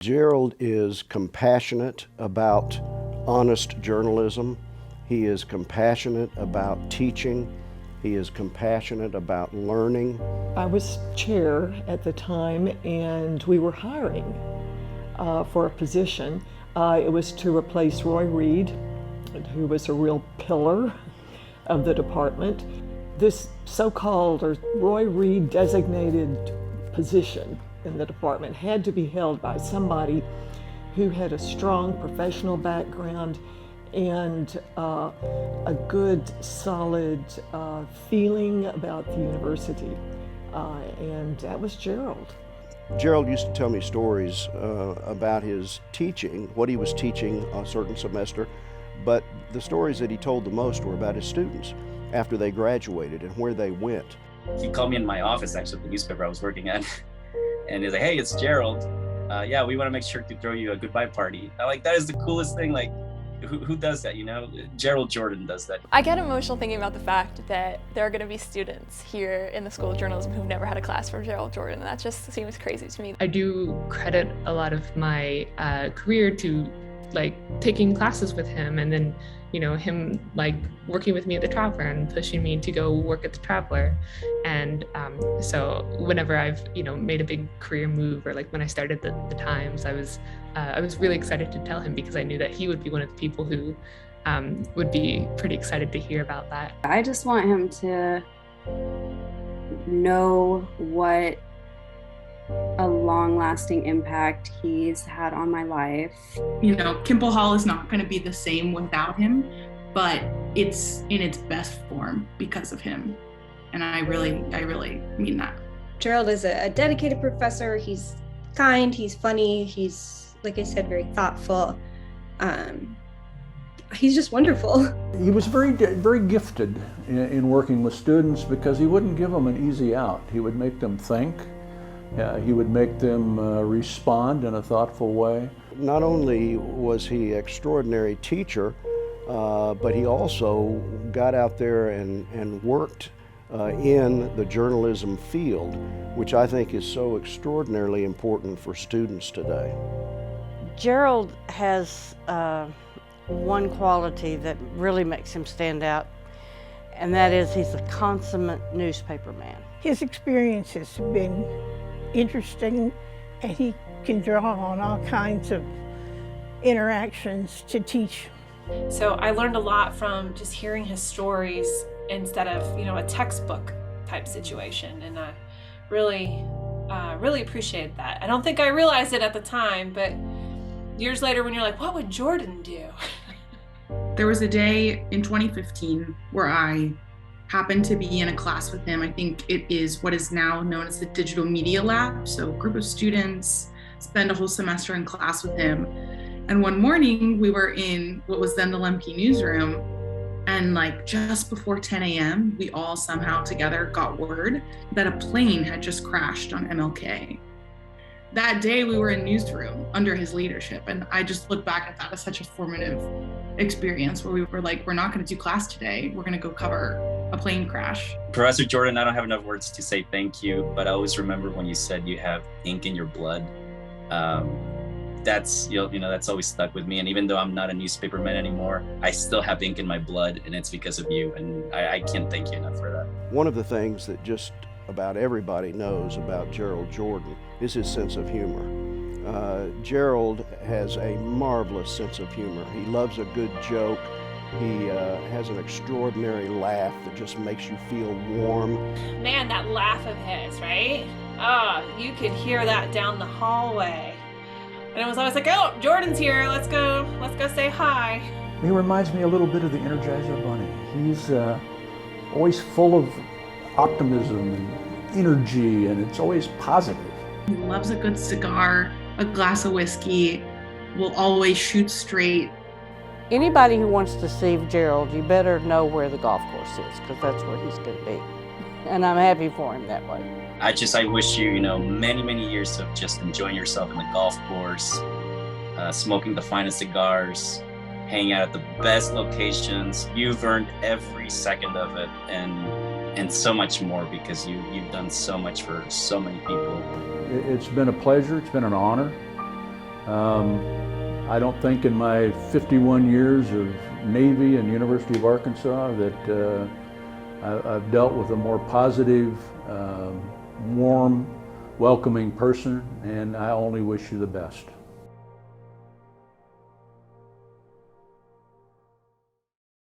Gerald is compassionate about honest journalism. He is compassionate about teaching. He is compassionate about learning. I was chair at the time, and we were hiring for a position. It was to replace Roy Reed, who was a real pillar of the department. This so-called or Roy Reed designated position in the department had to be held by somebody who had a strong professional background and a good, solid feeling about the university. And that was Gerald. Gerald used to tell me stories about his teaching, what he was teaching a certain semester, but the stories that he told the most were about his students after they graduated and where they went. He called me in my office, actually, the newspaper I was working at, and he's like, "Hey, it's Gerald. Yeah, we want to make sure to throw you a goodbye party." I'm like, that is the coolest thing. Like, who does that, you know? Gerald Jordan does that. I get emotional thinking about the fact that there are going to be students here in the School of Journalism who've never had a class from Gerald Jordan. That just seems crazy to me. I do credit a lot of my career to like taking classes with him, and then him like working with me at the Traveler and pushing me to go work at the Traveler. And so whenever I've made a big career move, or like when I started the Times, I was really excited to tell him, because I knew that he would be one of the people who would be pretty excited to hear about that. I just want him to know what a long-lasting impact he's had on my life. Kimball Hall is not going to be the same without him, but it's in its best form because of him. And I really mean that. Gerald is a dedicated professor. He's kind, he's funny, he's, like I said, very thoughtful. He's just wonderful. He was very gifted in working with students, because he wouldn't give them an easy out. He would make them think. He would make them respond in a thoughtful way. Not only was he an extraordinary teacher, but he also got out there and worked in the journalism field, which I think is so extraordinarily important for students today. Gerald has one quality that really makes him stand out, and that is he's a consummate newspaper man. His experiences have been interesting, and he can draw on all kinds of interactions to teach. So I learned a lot from just hearing his stories instead of a textbook type situation, and I really appreciated that. I don't think I realized it at the time, but years later when you're like, what would Jordan do? There was a day in 2015 where I happened to be in a class with him. I think it is what is now known as the Digital Media Lab. So a group of students spend a whole semester in class with him. And one morning we were in what was then the Lemke newsroom, and like just before 10 a.m., we all somehow together got word that a plane had just crashed on MLK. That day we were in newsroom under his leadership, and I just look back at that as such a formative experience, where we were like, we're not going to do class today, we're going to go cover a plane crash. Professor Jordan, I don't have enough words to say thank you, but I always remember when you said you have ink in your blood. That's that's always stuck with me. And even though I'm not a newspaperman anymore, I still have ink in my blood, and it's because of you. And I can't thank you enough for that. One of the things that just about everybody knows about Gerald Jordan is his sense of humor. Gerald has a marvelous sense of humor. He loves a good joke. He has an extraordinary laugh that just makes you feel warm. Man, that laugh of his, right? Oh, you could hear that down the hallway. And it was always like, oh, Jordan's here, let's go say hi. He reminds me a little bit of the Energizer Bunny. He's always full of optimism and energy, and it's always positive. He loves a good cigar, a glass of whiskey, will always shoot straight. Anybody who wants to see Gerald, you better know where the golf course is, because that's where he's going to be. And I'm happy for him that way. I wish you, many years of just enjoying yourself in the golf course, smoking the finest cigars, hanging out at the best locations. You've earned every second of it, and so much more, because you've done so much for so many people. It's been a pleasure. It's been an honor. I don't think in my 51 years of Navy and University of Arkansas that I've dealt with a more positive, warm, welcoming person, and I only wish you the best.